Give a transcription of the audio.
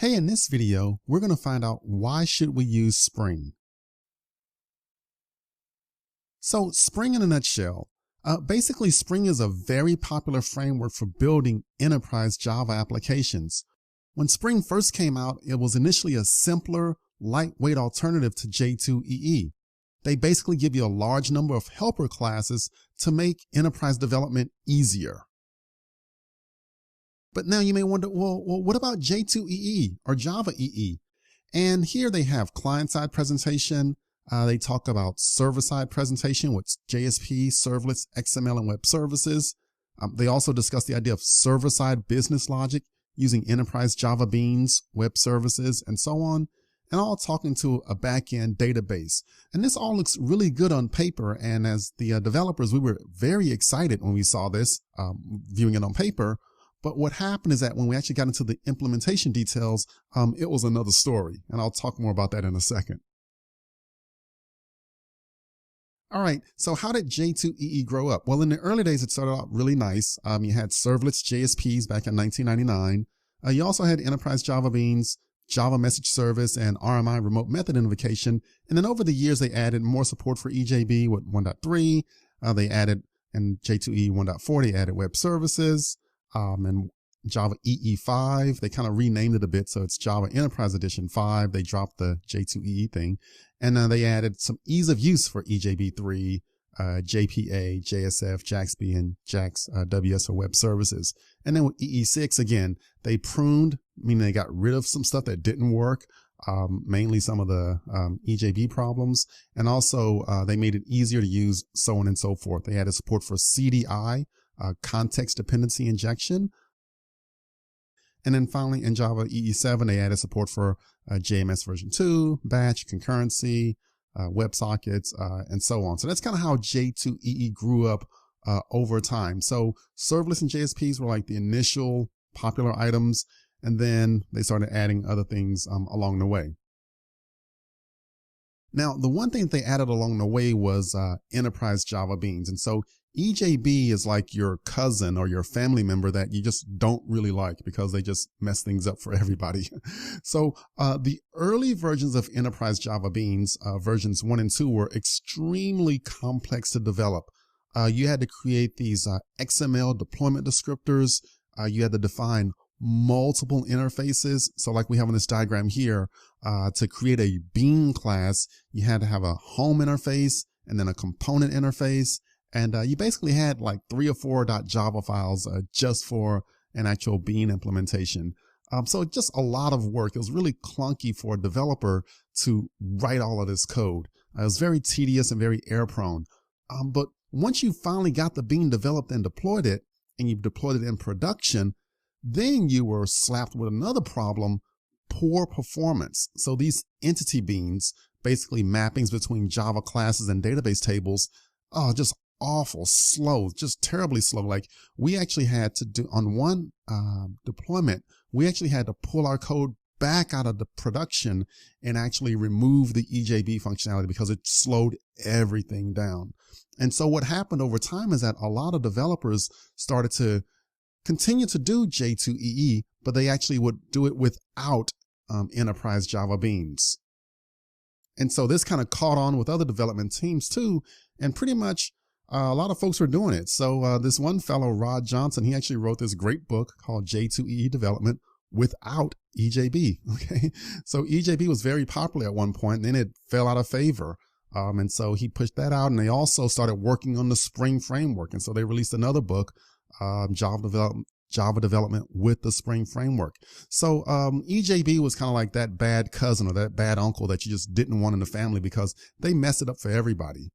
Hey, in this video, we're going to find out why should we use Spring. So Spring in a nutshell, basically Spring is a very popular framework for building enterprise Java applications. When Spring first came out, it was initially a simpler, lightweight alternative to J2EE. They basically give you a large number of helper classes to make enterprise development easier. But now you may wonder, well, what about J2EE or Java EE? And here they have client-side presentation. They talk about server-side presentation with JSP, servlets, XML, and web services. They also discuss the idea of server-side business logic using enterprise Java Beans, web services, and so on, and all talking to a back-end database. And this all looks really good on paper. And as the developers, we were very excited when we saw this, viewing it on paper. But what happened is that when we actually got into the implementation details, it was another story. And I'll talk more about that in a second. All right, so how did J2EE grow up? Well, in the early days, it started out really nice. You had servlets, JSPs back in 1999. You also had enterprise Java Beans, Java Message Service, and RMI remote method invocation. And then over the years, they added more support for EJB with 1.3. They added, in J2EE 1.4, they added web services. And Java EE5, they kind of renamed it a bit. So it's Java Enterprise Edition 5. They dropped the J2EE thing. And they added some ease of use for EJB3, JPA, JSF, JAXB, and JAX-WS for web services. And then with EE6, again, they pruned, meaning they got rid of some stuff that didn't work, mainly some of the EJB problems. And also they made it easier to use, so on and so forth. They added support for CDI, context dependency injection. And then finally in Java EE7, they added support for JMS version 2, batch, concurrency, WebSockets, and so on. So that's kind of how J2EE grew up over time. So serverless and JSPs were like the initial popular items, and then they started adding other things along the way. Now, the one thing that they added along the way was enterprise Java Beans. And so EJB is like your cousin or your family member that you just don't really like because they just mess things up for everybody. So the early versions of enterprise Java Beans, versions 1 and 2, were extremely complex to develop. You had to create these XML deployment descriptors. You had to define multiple interfaces. So like we have in this diagram here, to create a bean class, you had to have a home interface and then a component interface. And you basically had like 3 or 4 .java files just for an actual bean implementation. So just a lot of work. It was really clunky for a developer to write all of this code. It was very tedious and very error prone. But once you finally got the bean developed and deployed it, and you deployed it in production, then you were slapped with another problem: poor performance. So these entity beans, basically mappings between Java classes and database tables, just awful, slow, just terribly slow. Like we actually had to do on one deployment, we actually had to pull our code back out of the production and actually remove the EJB functionality because it slowed everything down. And so what happened over time is that a lot of developers started to continue to do J2EE, but they actually would do it without enterprise Java Beans. And so this kind of caught on with other development teams too, and pretty much a lot of folks were doing it. So this one fellow, Rod Johnson, he actually wrote this great book called J2EE Development Without EJB. Okay, so EJB was very popular at one point, and then it fell out of favor. And so he pushed that out, and they also started working on the Spring framework. And so they released another book, Java Development with the Spring Framework. So EJB was kind of like that bad cousin or that bad uncle that you just didn't want in the family because they messed it up for everybody.